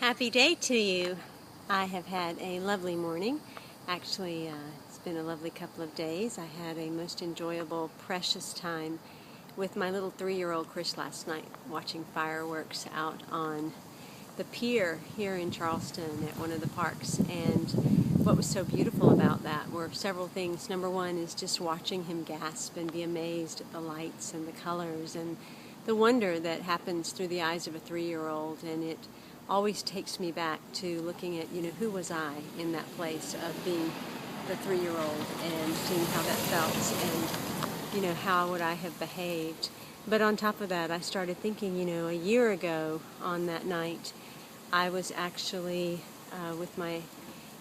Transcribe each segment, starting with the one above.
Happy day to you. I have had a lovely morning. Actually, it's been a lovely couple of days. I had a most enjoyable, precious time with my little 3-year-old Chris last night, watching fireworks out on the pier here in Charleston at one of the parks. And what was so beautiful about that were several things. Number one is just watching him gasp and be amazed at the lights and the colors and the wonder that happens through the eyes of a 3-year-old. And it always takes me back to looking at, who was I in that place of being the 3-year-old and seeing how that felt and, how would I have behaved. But on top of that, I started thinking, a year ago on that night, I was actually with my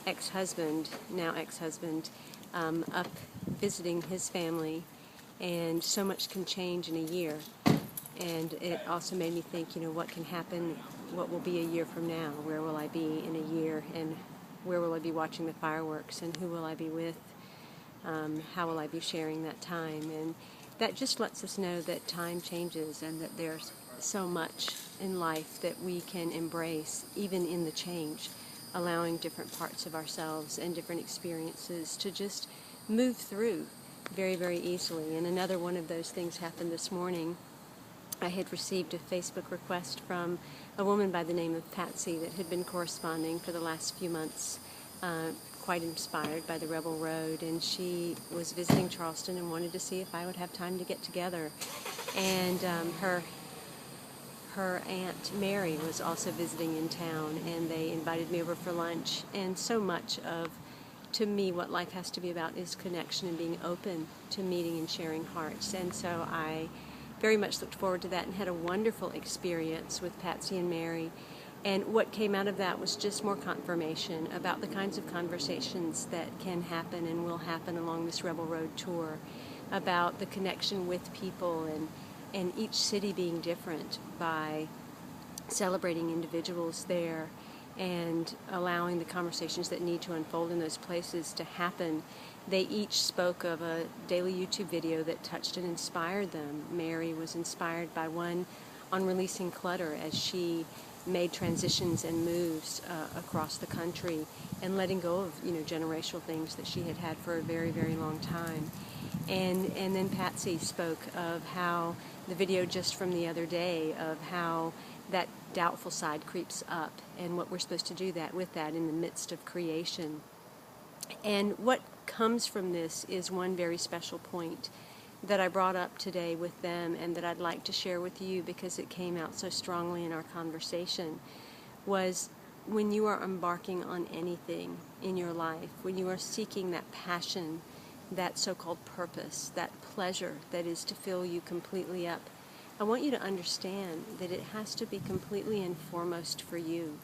now ex-husband, up visiting his family, and so much can change in a year. And it also made me think, what can happen, what will be a year from now, where will I be in a year, and where will I be watching the fireworks, and who will I be with, how will I be sharing that time. And that just lets us know that time changes and that there's so much in life that we can embrace, even in the change, allowing different parts of ourselves and different experiences to just move through very, very easily. And another one of those things happened this morning. I had received a Facebook request from a woman by the name of Patsy that had been corresponding for the last few months, quite inspired by the Rebel Road, and she was visiting Charleston and wanted to see if I would have time to get together. And her Aunt Mary was also visiting in town, and they invited me over for lunch. And so much of, to me, what life has to be about is connection and being open to meeting and sharing hearts. And so I very much looked forward to that and had a wonderful experience with Patsy and Mary. And what came out of that was just more confirmation about the kinds of conversations that can happen and will happen along this Rebel Road tour, about the connection with people and each city being different, by celebrating individuals there and allowing the conversations that need to unfold in those places to happen. They each spoke of a daily YouTube video that touched and inspired them. Mary was inspired by one on releasing clutter as she made transitions and moves across the country and letting go of generational things that she had had for a very, very long time. And then Patsy spoke of how the video just from the other day, of how that doubtful side creeps up and what we're supposed to do with that in the midst of creation. And what comes from this is one very special point that I brought up today with them and that I'd like to share with you because it came out so strongly in our conversation, was when you are embarking on anything in your life, when you are seeking that passion, that so-called purpose, that pleasure that is to fill you completely up, I want you to understand that it has to be completely and foremost for you.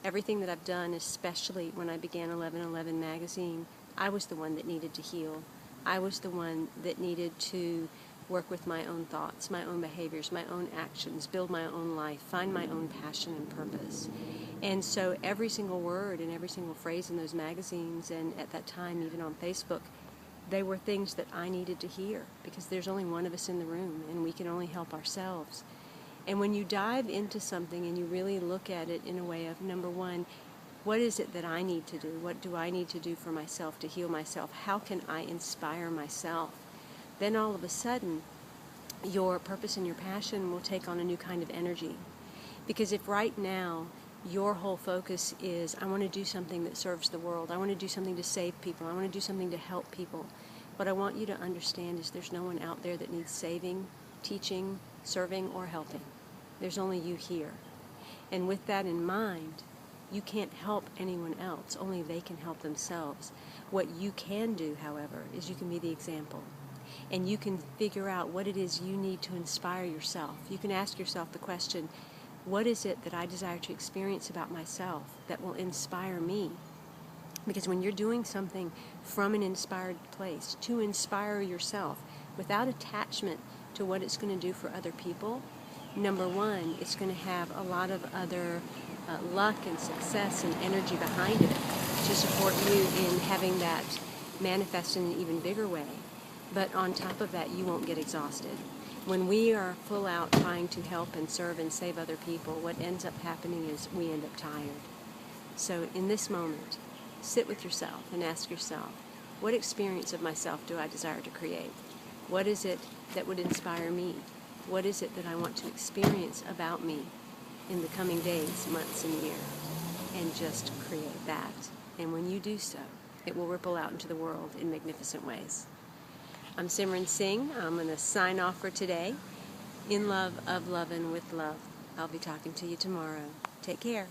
Everything that I've done, especially when I began 1111 magazine, I was the one that needed to heal. I was the one that needed to work with my own thoughts, my own behaviors, my own actions, build my own life, find my own passion and purpose. And so every single word and every single phrase in those magazines, and at that time even on Facebook, they were things that I needed to hear, because there's only one of us in the room and we can only help ourselves. And when you dive into something and you really look at it in a way of, number one, what is it that I need to do? What do I need to do for myself to heal myself? How can I inspire myself? Then all of a sudden, your purpose and your passion will take on a new kind of energy. Because if right now your whole focus is, I want to do something that serves the world, I want to do something to save people, I want to do something to help people, what I want you to understand is there's no one out there that needs saving, teaching, serving, or helping. There's only you here. And with that in mind, you can't help anyone else. Only they can help themselves. What you can do, however, is you can be the example. And you can figure out what it is you need to inspire yourself. You can ask yourself the question, what is it that I desire to experience about myself that will inspire me? Because when you're doing something from an inspired place to inspire yourself without attachment to what it's going to do for other people, number one, it's going to have a lot of other luck and success and energy behind it to support you in having that manifest in an even bigger way. But on top of that, you won't get exhausted. When we are full out trying to help and serve and save other people, what ends up happening is we end up tired. So in this moment, sit with yourself and ask yourself, what experience of myself do I desire to create? What is it that would inspire me? What is it that I want to experience about me in the coming days, months, and year? And just create that. And when you do so, it will ripple out into the world in magnificent ways. I'm Simran Singh. I'm going to sign off for today. In love, of love, and with love. I'll be talking to you tomorrow. Take care.